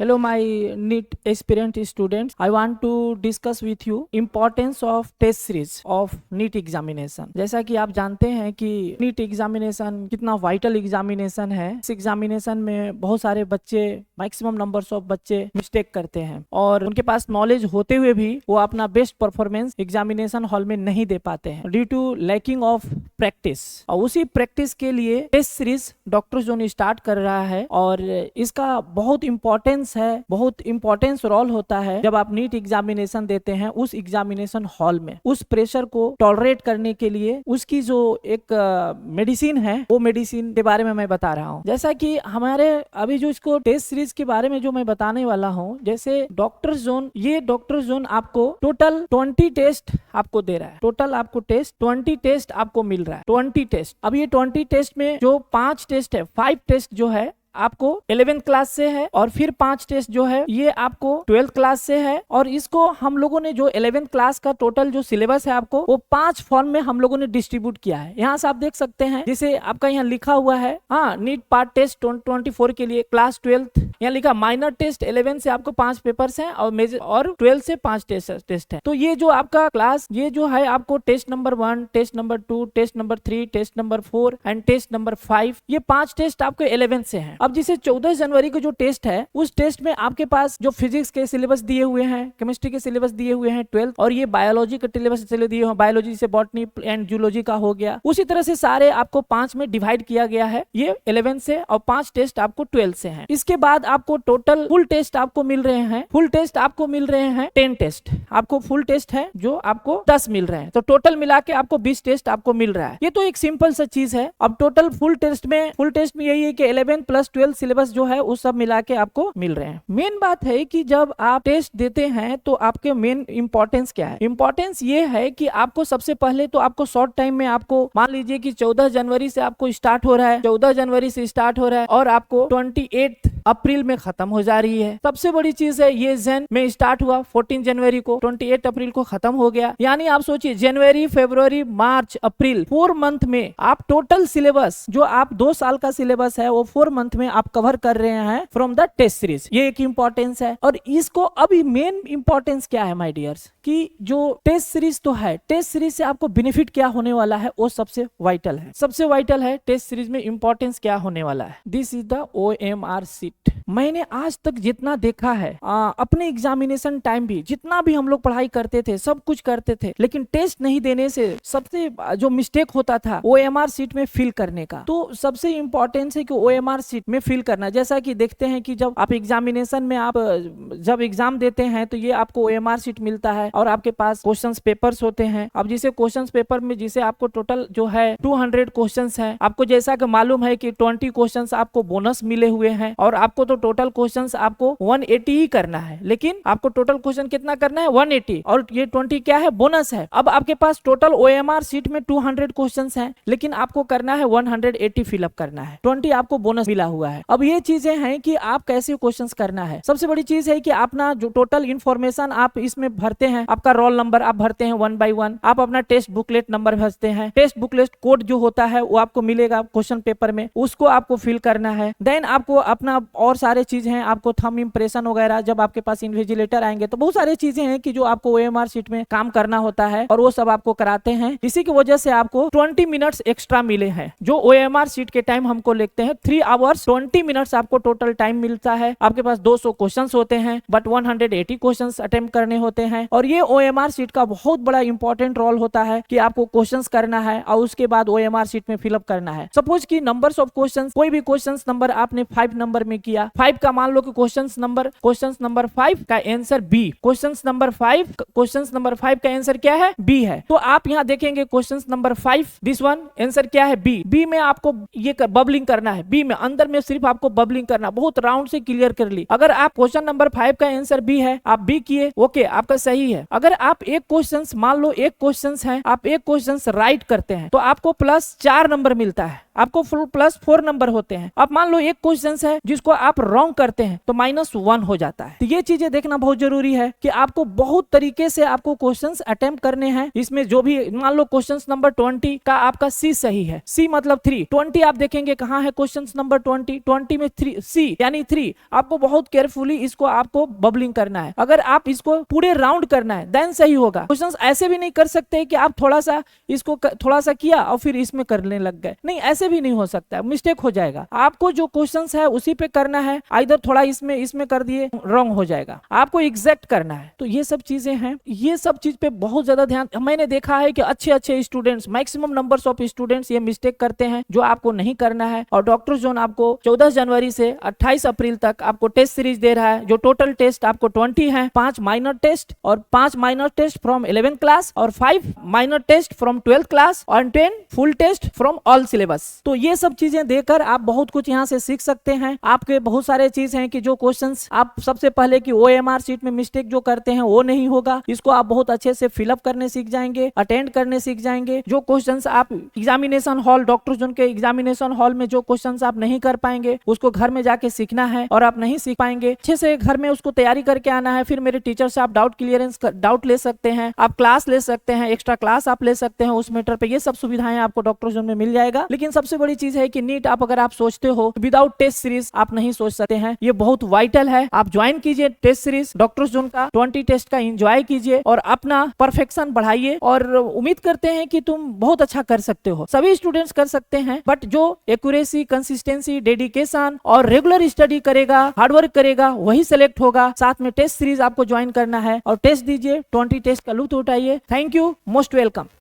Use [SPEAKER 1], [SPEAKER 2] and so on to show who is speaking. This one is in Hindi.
[SPEAKER 1] Hello, my NEET aspirant students. I want to discuss with you importance of test series of NEET examination. जैसा कि आप जानते हैं कि NEET एग्जामिनेशन कितना वाइटल एग्जामिनेशन है। इस एग्जामिनेशन में बहुत सारे बच्चे, मैक्सिमम नंबर्स ऑफ बच्चे मिस्टेक करते हैं और उनके पास नॉलेज होते हुए भी वो अपना बेस्ट परफॉर्मेंस एग्जामिनेशन हॉल में नहीं दे पाते हैं due to lacking of practice. और उसी प्रैक्टिस के लिए test series Doctor Zone start कर रहा है और इसका बहुत इंपॉर्टेंस है, बहुत इंपॉर्टेंस रोल होता है जब आप नीट एग्जामिनेशन देते हैं उस एग्जामिनेशन हॉल में। उस प्रेशर को टॉलरेट करने के लिए उसकी जो एक मेडिसिन है वो मेडिसिन के बारे में मैं बता रहा हूँ। जैसा कि हमारे अभी जो इसको टेस्ट सीरीज के बारे में जो मैं बताने वाला हूँ, जैसे डॉक्टर जोन, ये डॉक्टर जोन आपको टोटल 20 टेस्ट आपको दे रहा है। टोटल आपको टेस्ट 20 टेस्ट आपको मिल रहा है, 20 टेस्ट। अब ये 20 टेस्ट में जो 5 टेस्ट है, 5 टेस्ट जो है आपको 11th क्लास से है और फिर 5 टेस्ट जो है ये आपको 12th क्लास से है। और इसको हम लोगों ने जो 11th क्लास का टोटल जो सिलेबस है आपको वो 5 फॉर्म में हम लोगों ने डिस्ट्रीब्यूट किया है। यहाँ से आप देख सकते हैं, जैसे आपका यहाँ लिखा हुआ है नीट पार्ट टेस्ट 24 के लिए क्लास 12th, यहाँ लिखा माइनर टेस्ट 11 से आपको 5 पेपर्स हैं और मेजर और 12 से 5 टेस्ट है। तो ये जो आपका क्लास, ये जो है आपको test number 1, test number 2, test number 3, test number 4 and test number 5, ये 5 टेस्ट आपको 11 से हैं। अब जिसे 14 जनवरी को जो टेस्ट है उस टेस्ट में आपके पास जो फिजिक्स के सिलेबस दिए हुए हैं, केमिस्ट्री के सिलेबस दिए हुए हैं 12th, और ये बायोलॉजी के सिलेबस दिए हुए हैं, बायोलॉजी से बॉटनी एंड जूलॉजी का हो गया। उसी तरह से सारे आपको 5 में डिवाइड किया गया है, ये 11 से, और 5 टेस्ट आपको 12 से हैं। इसके बाद आपको टोटल फुल टेस्ट आपको मिल रहे हैं, फुल टेस्ट आपको मिल रहे हैं 10 टेस्ट, आपको फुल टेस्ट है जो आपको 10 मिल रहे हैं। तो टोटल मिला के आपको 20 टेस्ट आपको मिल रहा है। ये तो एक सिंपल सा चीज है। अब टोटल फुल टेस्ट में यही है कि 11 प्लस 12 सिलेबस जो है वो सब मिला के आपको मिल रहे हैं। मेन बात है कि जब आप टेस्ट देते हैं तो आपके मेन इंपॉर्टेंस क्या है? इंपॉर्टेंस ये है कि आपको सबसे पहले तो आपको शॉर्ट टाइम में, आपको मान लीजिए कि 14 जनवरी से आपको स्टार्ट हो रहा है, 14 जनवरी से स्टार्ट हो रहा है और आपको 28 अप्रैल में खत्म हो जा रही है। सबसे बड़ी चीज है ये जैन में स्टार्ट हुआ 14 जनवरी को, 28 अप्रैल को खत्म हो गया। यानी आप सोचिए जनवरी, फरवरी, मार्च, अप्रैल, 4 मंथ में आप टोटल सिलेबस जो आप 2 साल का सिलेबस है वो 4 मंथ में आप कवर कर रहे हैं फ्रॉम द टेस्ट सीरीज। ये एक इंपॉर्टेंस है। और इसको अभी मेन इंपॉर्टेंस क्या है माय डियर्स, कि जो टेस्ट सीरीज तो है, टेस्ट सीरीज से आपको बेनिफिट क्या होने वाला है वो सबसे वाइटल है। सबसे वाइटल है टेस्ट सीरीज में इंपॉर्टेंस क्या होने वाला है। This is the OMR seat. मैंने आज तक जितना देखा है अपने एग्जामिनेशन टाइम भी, जितना भी हम लोग पढ़ाई करते थे, सब कुछ करते थे, लेकिन टेस्ट नहीं देने से सबसे जो मिस्टेक होता था OMR सीट में फिल करने का। तो सबसे इंपॉर्टेंट है कि OMR सीट में फिल करना। जैसा कि देखते हैं कि जब आप एग्जामिनेशन में आप जब एग्जाम देते हैं तो ये आपको OMR सीट मिलता है और आपके पास क्वेश्चंस पेपर्स होते हैं। अब जिसे क्वेश्चंस पेपर में जिसे आपको टोटल जो है 200 क्वेश्चंस हैं, आपको जैसा कि मालूम है कि 20 क्वेश्चंस आपको बोनस मिले हुए हैं और आपको तो टोटल क्वेश्चंस आपको 180 ही करना है, लेकिन आपको टोटल क्वेश्चन कितना करना है 180, और ये 20 क्या है, बोनस है। अब आपके पास टोटल OMR सीट में 200 क्वेश्चंस हैं, लेकिन आपको करना है 180 फिलअप करना है, 20 आपको बोनस मिला हुआ है। अब ये चीजें हैं कि आप कैसे क्वेश्चंस करना है। सबसे बड़ी चीज है कि अपना जो टोटल इंफॉर्मेशन आप इसमें भरते हैं, आपका रोल नंबर आप भरते हैं 1 by 1, आप अपना टेस्ट बुकलेट नंबर भरते हैं, टेस्ट बुकलेट कोड जो होता है वो आपको मिलेगा क्वेश्चन पेपर में, उसको आपको फिल करना है। देन आपको अपना और सारे चीज हैं, आपको थंब इंप्रेशन वगैरह, जब आपके पास इन्विजिलेटर आएंगे तो बहुत सारी चीजें हैं कि जो आपको OMR सीट में काम करना होता है और वो सब आपको कराते हैं। इसी की वजह से आपको 20 मिनट्स एक्स्ट्रा मिले हैं। जो OMR सीट के टाइम हमको लिखते हैं 3 आवर्स 20 मिनट्स आपको टोटल टाइम मिलता है। आपके पास 200 क्वेश्चंस होते हैं बट 180 क्वेश्चंस अटेम्प्ट करने होते हैं। और ये OMR सीट का बहुत बड़ा इंपॉर्टेंट रोल होता है कि आपको क्वेश्चंस करना है और उसके बाद OMR सीट में फिलअप करना है। सपोज कि नंबर्स ऑफ क्वेश्चंस, कोई भी क्वेश्चंस नंबर आपने 5 नंबर में किया, 5 का मान लो कि क्वेश्चंस नंबर 5 का आंसर B, क्वेश्चंस नंबर 5 का आंसर क्या है, B है। तो आप यहाँ देखेंगे questions number 5, this one answer क्या है, B में आपको ये बबलिंग करना है, B में अंदर में सिर्फ आपको बबलिंग करना, बहुत राउंड से क्लियर कर ली। अगर आप क्वेश्चन नंबर 5 का आंसर B है, आप B किए, ओके, आपका सही है। अगर आप एक क्वेश्चन, मान लो एक क्वेश्चन है, आप एक क्वेश्चन राइट करते हैं तो आपको +4 नंबर मिलता है, आपको +4 नंबर होते हैं। अब मान लो एक क्वेश्चन है जिसको आप रॉन्ग करते हैं तो -1 हो जाता है। तो ये चीजें देखना बहुत जरूरी है कि आपको बहुत तरीके से आपको क्वेश्चंस अटेम्प्ट करने हैं। इसमें जो भी मान लो क्वेश्चंस नंबर 20 का आपका C सही है, C मतलब 3, 20 आप देखेंगे कहाँ है क्वेश्चंस नंबर 20, 20 में 3 C यानी 3, आपको बहुत केयरफुली इसको आपको बबलिंग करना है। अगर आप इसको पूरे राउंड करना है देन सही होगा। क्वेश्चंस ऐसे भी नहीं कर सकते कि आप थोड़ा सा इसको थोड़ा सा किया और फिर इसमें करने लग गए, नहीं ऐसे भी नहीं हो सकता, मिस्टेक हो जाएगा। आपको जो क्वेश्चंस है उसी पे करना है, आइदर थोड़ा इसमें कर दिए रॉन्ग हो जाएगा, आपको एग्जैक्ट करना है। तो ये सब चीजें हैं, ये सब चीज पे बहुत ज्यादा ध्यान। मैंने देखा है कि अच्छे students, maximum numbers of students ये मिस्टेक करते हैं, जो आपको नहीं करना है। और डॉक्टर जोन आपको 14 जनवरी से 28 अप्रैल तक आपको टेस्ट सीरीज दे रहा है, जो टोटल टेस्ट आपको 20 है, 5 माइनर टेस्ट और 5 minor test from 11th class और 5 minor test from 12th class और 10 full test from all syllabus. तो ये सब चीजें देकर आप बहुत कुछ यहाँ से सीख सकते हैं। आपके बहुत सारे चीज हैं कि जो क्वेश्चंस आप सबसे पहले की OMR शीट में मिस्टेक जो करते हैं वो नहीं होगा, इसको आप बहुत अच्छे से फिलअप करने सीख जाएंगे, अटेंड करने सीख जाएंगे। जो क्वेश्चंस आप एग्जामिनेशन हॉल, डॉक्टर जोन के एग्जामिनेशन हॉल में जो क्वेश्चंस आप नहीं कर पाएंगे उसको घर में जाके सीखना है, और आप नहीं सीख पाएंगे अच्छे से घर में उसको तैयारी करके आना है। फिर मेरे टीचर से आप डाउट ले सकते हैं, आप क्लास ले सकते हैं, एक्स्ट्रा क्लास आप ले सकते हैं उस मैटर पे। ये सब सुविधाएं आपको डॉक्टर जोन में मिल जाएगा। लेकिन सबसे बड़ी चीज है कि नीट अगर आप सोचते हो विदाउट टेस्ट सीरीज आप नहीं सोच सकते हैं, ये बहुत वाइटल है। आप ज्वाइन कीजिए टेस्ट सीरीज डॉक्टर जोन का, 20 टेस्ट का एंजॉय कीजिए और अपना परफेक्शन बढ़ाइए, और उम्मीद करते हैं कि तुम बहुत अच्छा कर सकते हो। सभी स्टूडेंट्स कर सकते हैं, बट जो एक्यूरेसी, कंसिस्टेंसी, डेडिकेशन और रेगुलर स्टडी करेगा, हार्डवर्क करेगा, वही सिलेक्ट होगा। साथ में टेस्ट सीरीज आपको ज्वाइन करना है और टेस्ट दीजिए, 20 टेस्ट का लुत्फ उठाइए। Thank you, most welcome.